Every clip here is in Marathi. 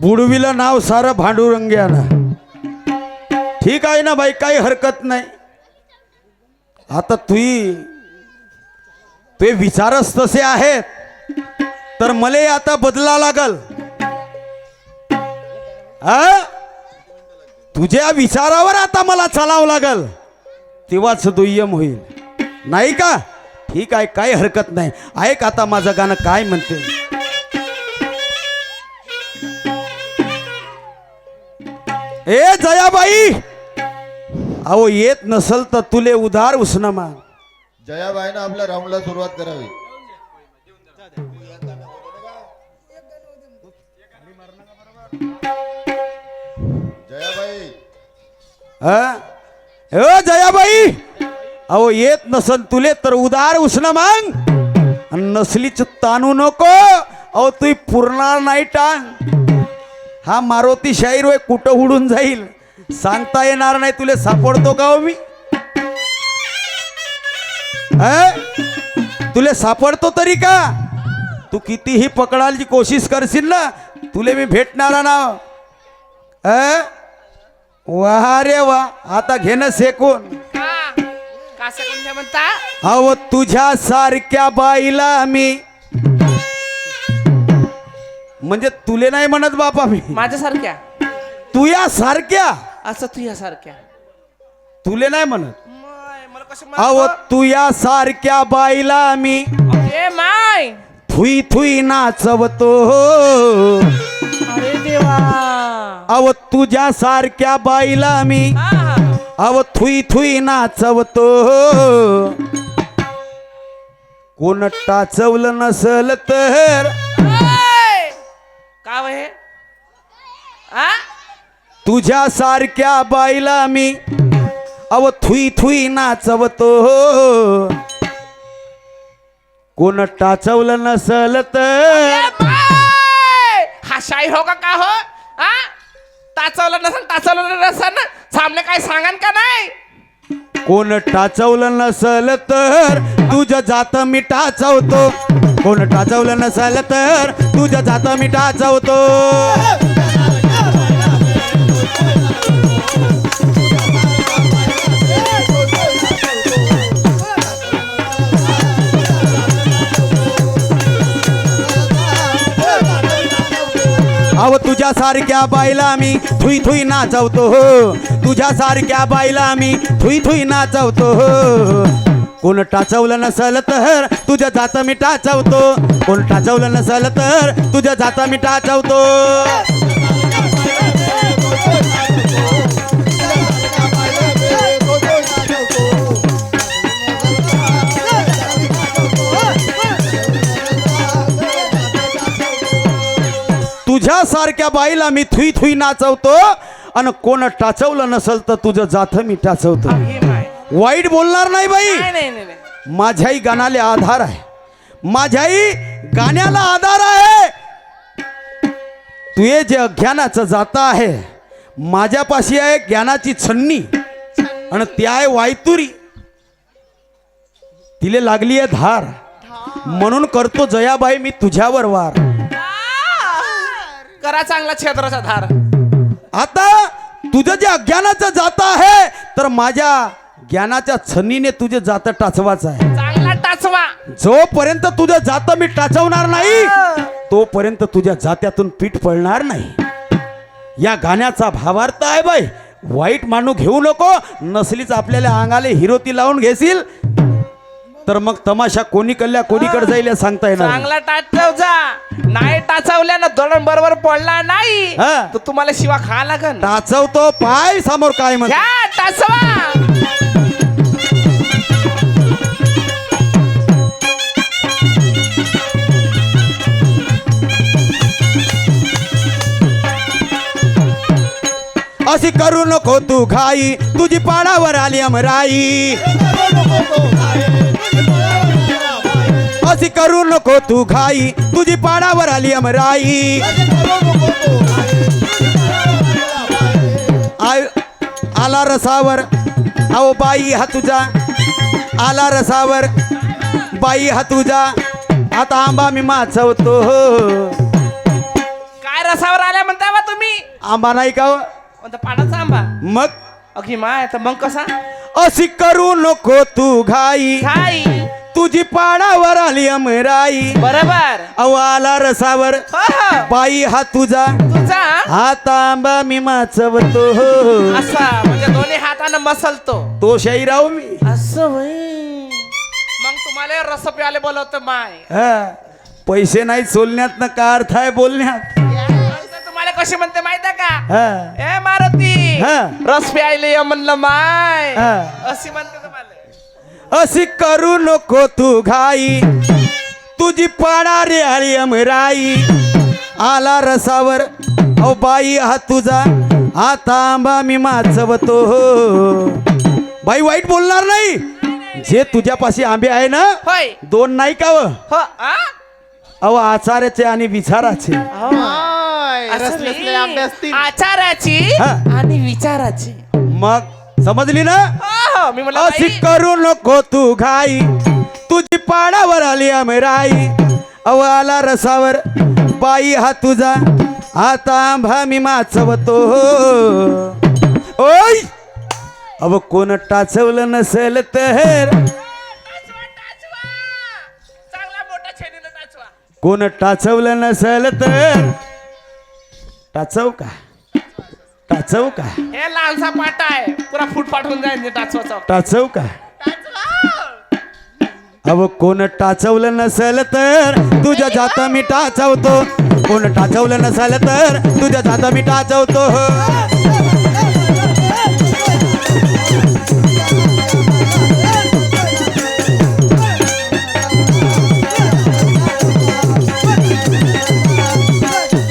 बुडविलं नाव सारं भांडुरंग्यानं. ठीक आहे ना बाई, काही हरकत नाही. आता तुझे विचारच तसे आहेत तर मले आता बदला लागल. तुझ्या विचारावर आता मला चालावं लागल, तेव्हाच दुय्यम होईल, नाही का? ठीक आहे, काही हरकत नाही. ऐक आता माझं गाणं काय म्हणते. ए जयाबाई, अहो येत नसल तर तुले उधार उसनं मान. जयाबाईनं आपल्या राऊंडला सुरुवात करावी. जयाबाई, ओ जयाबाई, अहो येत नसल तुले तर उधार उसनं मांग. आणि नसलीच तानू नको, अहो तू पुरणार नाही टांग. हा मारुती शाहीर वय कुठं उडून जाईल सांगता येणार नाही. तुले सापडतो का हो मी? तुले सापडतो तरी का? तू कितीही पकडायची कोशिश करशील ना, तुले मी भेटणारा ना. वाह रे वा, आता घेणं सेकून. का सेकून म्हणता? अहो तुझ्या सारख्या बाईला मी, म्हणजे तुले नाही म्हणत बापा मी, माझ्यासारख्या. तुया सारख्या. असं तुझ्या सारख्या तुले नाही म्हणत. मला कसं अहो तुया सारख्या बाईला मी ए माय, थुई थुई नाचवतो. अरे देवा. अहो तुझ्या सारख्या बाईला मी, अहो थुई थुई नाचवतो. कोण टाचवलं नसल तर का हे? तुझ्या सारख्या बाईला मी, अव थुई थुई नाचवतो. कोण टाचवलं नसल तर हा शाही हो का हो? टाचवलं नसन सामने काय सांगन का नाही? कोण टाचवलं नसल तर तुझं जात मी टाचवतो. कोण टाचवलं नसल तर तुझं जात मी टाचवतो. अव तुझ्या सारख्या बाईला मी थुई थुई नाचवतो. तुझ्या सारख्या बाईला मी थुई थुई नाचवतो. कोण टाचवलं नसल तर तुझ्या जात मी टाचवतो. कोण टाचवलं नसल तर तुझ्या जात मी टाचवतो. तुझ्या सारख्या बाईला मी थुई थुई नाचवतो. आणि कोण टाचवलं नसल तर तुझं जात मी टाचवतो. वाईट बोलणार नाही बाई. माझ्याही गाण्याला आधार आहे. माझ्याही गाण्याला आधार आहे. तुझे जे अज्ञानाचं जाता आहे, माझ्यापाशी आहे ज्ञानाची छन्नी, आणि ती आहे वायतुरी. तिले लागली आहे धार, म्हणून करतो जयाबाई मी तुझ्यावर वार. करा चांगला छेद्राचा धार. आता तुझं जे अज्ञानाचं जात आहे, तर माझ्या ज्ञानाच्या छन्नीने तुझे जात टाचवायचं आहे. चांगला टाचवा. जोपर्यंत तुझं जात मी टाचवणार नाही, तोपर्यंत तुझ्या जात्यातून पीठ पडणार नाही. या गाण्याचा भावार्थ आहे बाई. वाईट मानू घेऊ नको. नसलीच आपल्याला अंगाले हिरोती लावून घेशील तर मग तमाशा कोणीकडल्या कोणीकडे जाईल सांगता येणार. चांगला टाचव जा. नाही टाचवल्यानं दोन बरोबर पडला नाही तर तुम्हाला शिवा खा लागन. टाचवतो पाय समोर काय म्हणतो. टाचवा. अशी करू नको तू घाई, तुझी पाडावर आली अमराई. अशी करू नको तू घाई, तुझी पाडावर आली अमराई. आला रसावर, अहो बाई हा तुझा आला रसावर. बाई हा तुझा आता आंबा मी माचवतो. काय रसावर आल्या म्हणता बा तुम्ही आंबा नाही का हो? कोणता पाण्याचा आंबा मग अगदी माय तर मग कसा अशी करू नको तू घाई खाई तुझी पाडावर आली अमराई बरोबर अवाला रसावर हो हो बाई हा तुझा तुझा हा तांबा मी माचवतो असा म्हणजे दोन्ही हातानं मसलतो तो शाहीराव मी असं होय मग तुम्हाला रस प्याले बोलवतो माय हा. पैसे नाही सोलण्यात ना का अर्थ आहे बोलण्यात तर तुम्हाला कशी म्हणते माहिती का हा. ए मारुती हा. रस प्यायले ये म्हणलं माय हा. अशी म्हणते तुम्हाला अशी करू नको तू घाई तुझी पाडा रे आली अमराई आला रसावर ओ बाई हा तुझा हा तांबा मी माचवतो बाई वाईट बोलणार नाही जे तुझ्यापाशी आंबे आहे ना होय दोन नाही का व? हो आ? अहो आचार्याचे आणि विचाराचे हो. असं रसलेसले आंबे असतील. आचाराची हा. आणि विचाराची मग समजली ना हो, मी म्हणलं अशी बाई, करू नको तू घाई तुझी पाडावर आली अमराई अव आला रसावर बाई हा तुझा हा तांबा मी माचवतो ओय अव कोण टाचवलं नसेल तर टाचवा, टाचवा. चांगला मोठा छेनीनं टाचवा. कोण टाचवलं नसेल तर टाचव का टाचव का हे लहानसा पाटा आहे पुरा फूट पाठवून जाईल टाचवाचा टाचव का टाचवा. अव कोण टाचवलं नसेल तर तुझ्या जाता मी टाचवतो कोण टाचवलं नसेल तर तुझ्या जाता मी टाचवतो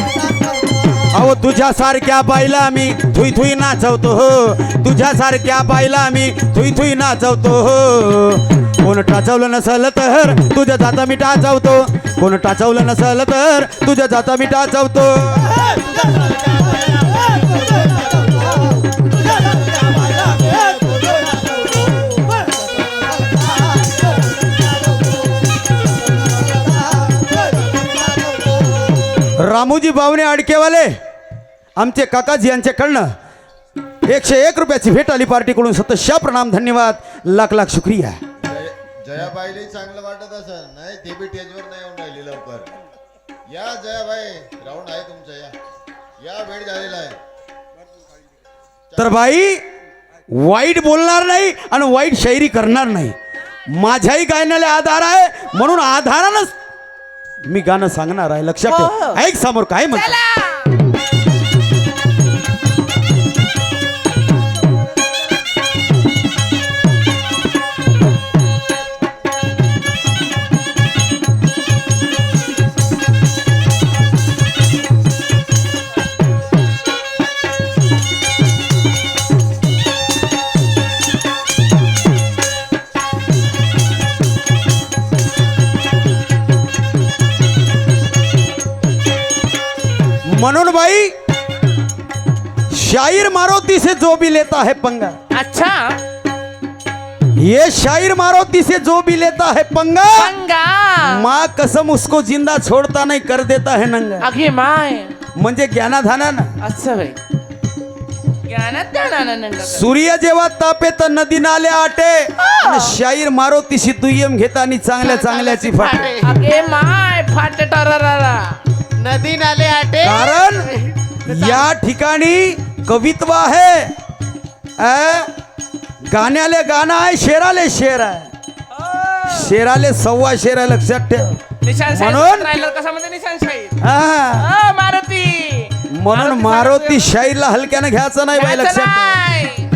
अहो तुझ्यासारख्या बाईला मी थुई थुई नाचवतो हो तुझ्यासारख्या बाईला मी थुई थुई नाचवतो हो कोण टाचवलं नसल तर तुझ्या जाता मी टाचवतो कोण टाचवलं नसल तर तुझ्या जाता मी टाचवतो रामूजी बावणे अडकेवाले आमचे काकाजी यांच्याकडनं 101 रुपयाची भेट आली पार्टीकडून सतशा प्रणाम धन्यवाद लाख लाख शुक्रिया जयाबाईला चांगलं वाटत असेल नाही ते बी टेजवर नाही येऊन राहिली लवकर या जयाबाई राऊंड आहे तुमचा या वेळ झालेला आहे तर बाई वाईट बोलणार नाही आणि वाईट शायरी करणार नाही माझ्याही गायनाला आधार आहे म्हणून आधारानंच मी गाणं सांगणार आहे लक्षात ठेव ऐक समोर काय म्हणतो चला. म्हणून बाई शायर मारुति से जो भी लेता है पंगा अच्छा ये शायर मारुति से जो भी लेता है पंगा पंगा माँ कसम उसको जिंदा छोड़ता नहीं कर देता है नंगा अगे माय म्हणजे ज्ञानाधाना ना असं होय ज्ञानात ज्ञानानं सूर्य जेव्हा तापे तर नदी नाले आटे आणि शायर मारुतीशी दुय्यम घेताना चांगल्या चांगल्याची फाटे अगे माय फाटे टरररा नदी नाले आटे कारण या ठिकाणी कवित्व आहे गाण्याले गाणं आहे शेराले शेर आहे शेराले सव्वा शेर आहे लक्षात ठेव निशान म्हणून राहिलं कसा मध्ये निशान शाहीर हा मारुती म्हणून मारुती शाहीरला हलक्यानं घ्यायचं नाही बाई लक्षात ठेव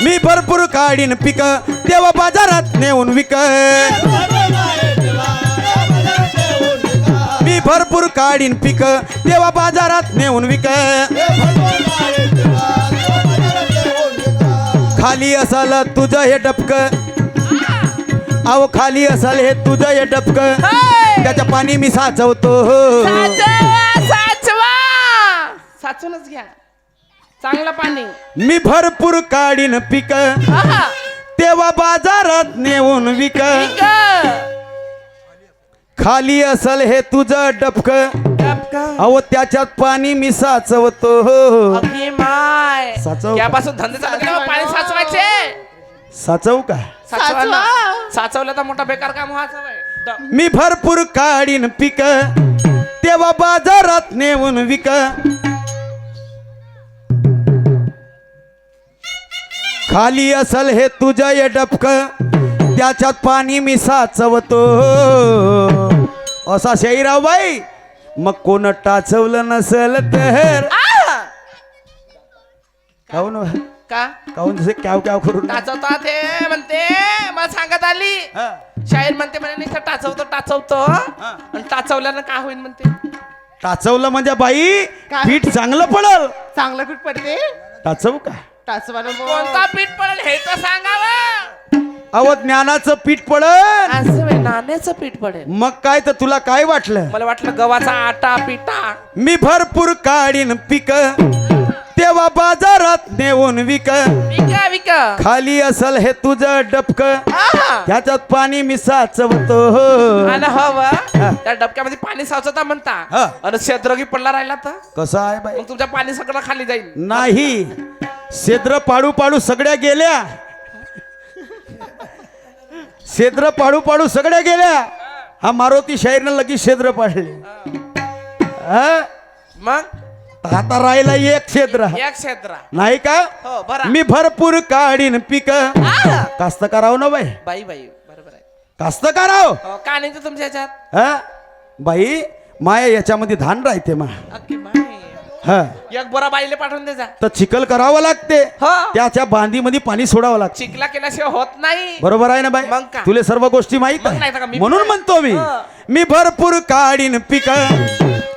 मी भरपूर काढीन पिक तेव्हा बाजारात नेऊन विक मी भरपूर काढीन पिक तेव्हा बाजारात नेऊन विक खाली असाल तुझं हे डबक अहो खाली असाल हे तुझं हे डबक त्याच्या पाणी मी साचवतो साचवा टाचूनच घ्या चांगलं पाणी. मी भरपूर काढीन पिक आहा, तेव्हा बाजारात नेऊन विक इक. खाली असल हे तुझं डबक डबका. अहो त्याच्यात पाणी मी साचवतो अगे माय साचव. त्यापासून धंदे चालू केले बा, पाणी साचवायचे. साचव का साचवा ना. साचवलं तर मोठा बेकार काम व्हायचं बाई. मी भरपूर काढीन पिक तेव्हा बाजारात नेऊन विक खाली असल हे तुझं ये डबक त्याच्यात पाणी मी साचवतो असा शाहीराव बाई. मग कोण टाचवलं नसल तर आ! काहून का काहून जसे कॅव कॅव करून टाचवता ते म्हणते मला सांगत आली. हा. शाहीर म्हणते म्हणे नुसतं टाचवतो आणि टाचवल्यानं का होईल म्हणते. टाचवलं म्हणजे बाई काय? पीठ चांगलं पडल. चांगलं पीठ पडते टाचव का टाचवानं कोणता पीठ पडेल हे तर सांगावं. अहो ज्ञानाचं पीठ पडल. असं बाई, नाण्याचं पीठ पडेल. मग काय तर तुला काय वाटलं. मला वाटलं गव्हाचा आटा पिठा. मी भरपूर काढीन पिक तेव्हा बाजारात नेऊन विक विका विका. खाली असल हे तुझं डबक आहा. त्याच्यात पाणी मी साचवतो आणि हवं त्या डबक्यामध्ये पाणी साचवता म्हणता हा. आणि शेद्रोगी पडला राहिला तर कसं आहे बाई मग तुमच्या पाणी सगळं खाली जाईल. नाही शेद्र पाडू पाडू सगळ्या गेल्या शेद्र पाडू पाडू सगळ्या गेल्या. हा मारुती शाहीरनं लगेच शेद्र पाडले. हा? मग आता राहिला एक क्षेत्र एक क्षेत्र नाही का. हो बरं. मी भरपूर काढीन पिक आहा. कास्तकाराव ना बाई बाई बाई बरोबर आहे. कास्तकाराव हो, का नाही तर तुमच्या ह्याच्यात हा बाई माया याच्यामध्ये धान राहते मा अगदी बाई. हा एक बोरा बाईले पाठवून दे जा. तर चिखल करावं लागते हो. त्याच्या बांधीमध्ये पाणी सोडावं लागते. चिखला केल्याशिवाय होत नाही. बरोबर आहे ना बाई. मग का? तुला सर्व गोष्टी माहित मग नाही तर का आहे मी म्हणून पण- म्हणतो मी हा. मी भरपूर काढीन पिक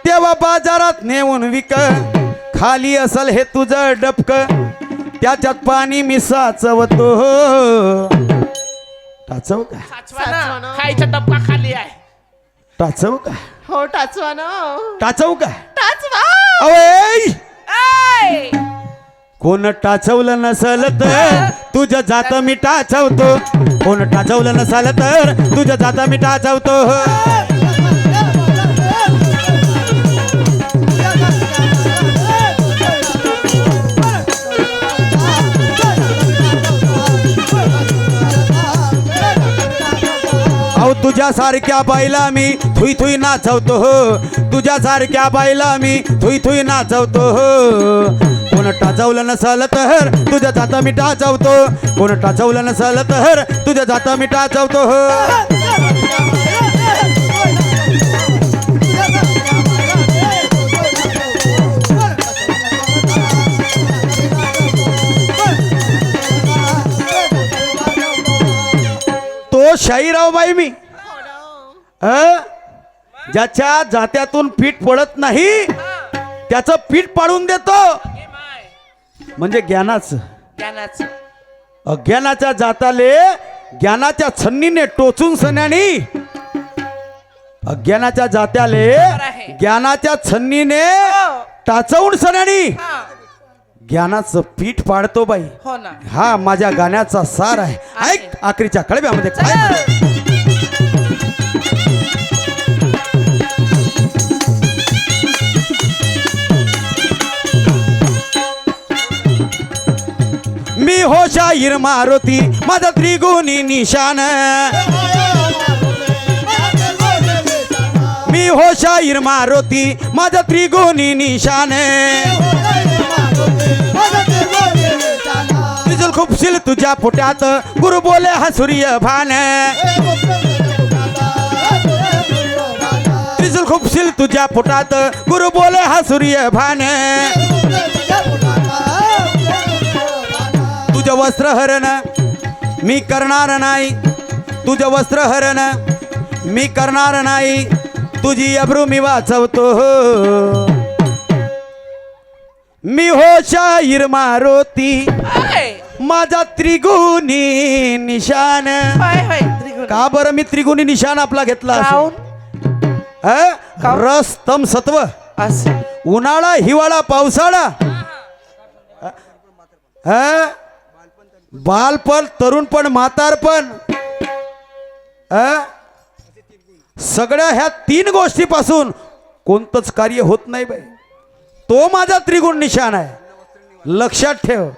तेव्हा बाजारात नेऊन विक खाली असल हे तुझं डबक त्याच्यात पाणी मी साचवतो टाचव का साचवा साचवा ना. ना. खायचा डब्बा खाली आहे. टाचव का हो टाचवानं टाचव का टाचवा अवय ऐ! कोण टाचवलं नसल तर तुझं जात मी टाचवतो कोण टाचवलं नसल तर तुझं जात मी टाचवतो अहो तुझ्यासारख्या बाईला मी थुई थुई नाचवतो तुझ्यासारख्या बाईला मी थुई थुई नाचवतो कोण टाचवलं नसल तर तुझ्या जाता मी टाचवतो कोण टाचवलं नसल तर तुझ्या जाता मी टाचवतो तो शाहीराव बाई मी ज्याच्या जात्यातून पीठ पडत नाही त्याचं पीठ पाडून देतो हे माय. म्हणजे ज्ञानाचं. ज्ञानाचं. अज्ञानाच्या जाताले ज्ञानाच्या छन्नीने टोचून सण्यानी अज्ञानाच्या जात्याले आहे. ज्ञानाच्या छन्नीने टाचवून सण्यानी हा. ज्ञानाचं पीठ पाडतो बाई. हो ना. हा माझ्या गाण्याचा सार आहे. ऐक आखरीच्या कळव्यामध्ये काय म्हणते. मी हो शाहीर मारुती माझा त्रिगुणी निशान मी हो शाहीर मारुती माझा त्रिगुणी निशान तिजल खूपशील तुझ्या पोटात गुरु बोले हा सूर्य भान तिजल खूपशील तुझ्या पोटात गुरु बोले हा सूर्य भान तुझं वस्त्र हरण मी करणार नाही तुझं वस्त्र हरण मी करणार नाही तुझी अब्रू मी वाचवतो मी हो शाहीर मारुती ऐ! माझा त्रिगुणी निशान होय, होय. त्रिगुण. का बरं मी त्रिगुणी निशान आपला घेतला असेल? काहून? रस तम सत्व असं उन्हाळा हिवाळा पावसाळा हा? बालपण तरुणपण म्हातारपण हा? सगळ्या ह्या 3 गोष्टीपासून कोणतंच कार्य होत नाही बाई. तो माझा त्रिगुण निशाण आहे, लक्षात ठेव.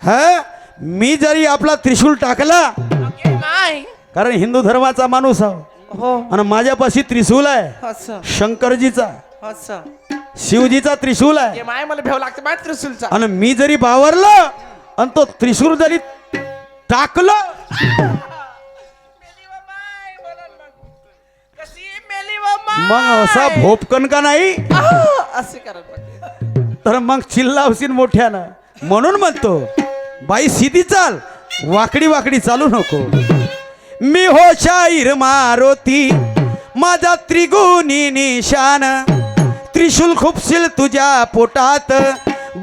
हा, मी जरी आपला त्रिशूल टाकला, ओके माय कारण हिंदू धर्माचा माणूस आहो, हो आणि माझ्यापाशी त्रिशूल आहे, असं शंकरजीचा असं शिवजीचा त्रिशूल आहे. ये माय मला भेव लागते माय त्रिशूलचा आणि मी जरी बावरलं आणि तो त्रिशूल जरी टाकलं, मग असा भोपकन का नाही, असे करत तर मग चिल्लावशील मोठ्यानं. म्हणून म्हणतो बाई सीधी चाल, वाकडी वाकडी चालू नको. मी हो शाहीर मारुती, माझा त्रिगुणी निशान, त्रिशूल खुपशील तुझ्या पोटात,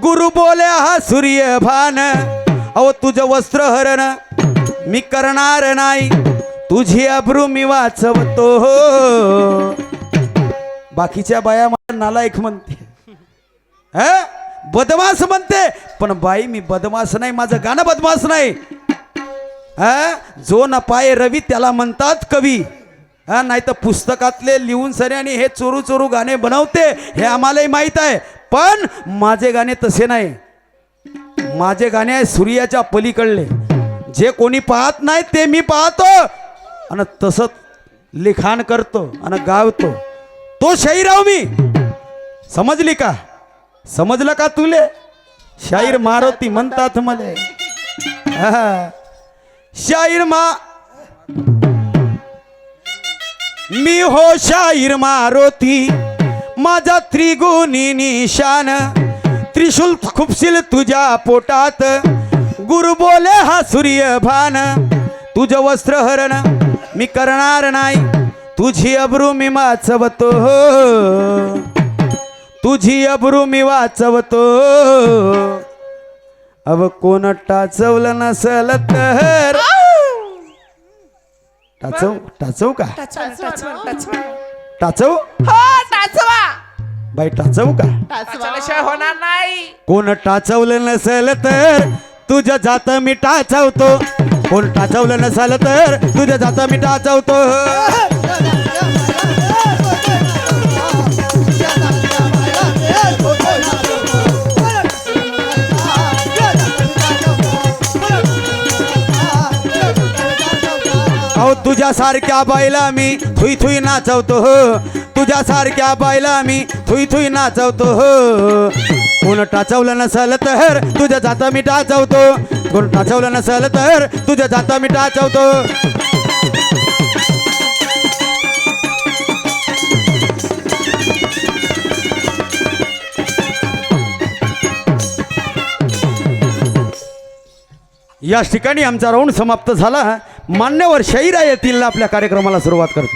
गुरु बोल्या हा सूर्यभान. अहो तुझं वस्त्र हरण मी करणार नाही, तुझी अब्रू मी वाचवतो. बाकीच्या बाया मला नालायक म्हणते, बदमास म्हणते, पण बाई मी बदमास नाही, माझं गाणं बदमास नाही. जो न पाय रवी त्याला म्हणतात कवी. नाही तर पुस्तकातले लिहून सरे आणि हे चोरू चोरू गाणे बनवते, हे आम्हालाही माहीत आहे. पण माझे गाणे तसे नाही, माझे गाणे आहे सूर्याच्या पलीकडले. जे कोणी पाहत नाही ते मी पाहतो आणि तसंच लिखाण करतो आणि गावतो. तो शाहीराव मी. समजली का? समजलं का तुले? शाहीर मारुती म्हणतात मले. शाहीर मी हो शाहीर मारुती, माझा त्रिगुणी निशान, त्रिशूल खुपशील तुझ्या पोटात, गुरु बोले हा सूर्यभान. तुझं वस्त्र हरण मी करणार नाही, तुझी अब्रू मी वाचवतो, तुझी अब्रू मी वाचवतो. अब कोण टाचवलं नसल तर टाचव का? टाचव हो टाचवा बाई, टाचव का? टाचल्याशिवाय होणार नाही. कोण टाचवलं नसेल तर तुझ्या जात मी टाचवतो, कोण टाचवलं नसेल तर तुझ्या जात मी टाचवतो. अहो तुझ्यासारख्या बाईला मी थुई थुई नाचवतो, तुझ्यासारख्या बाईला मी थुई थुई नाचवतो. कोण टाचवलं नसल तर तुझ्या जाता मी टाचवतो, कोण टाचवलं नसल तर तुझ्या जाता मी टाचवतो. याच ठिकाणी आमचा राऊंड समाप्त झाला. मान्यवर शाहीर येथील आपल्या कार्यक्रमाला सुरुवात करतो.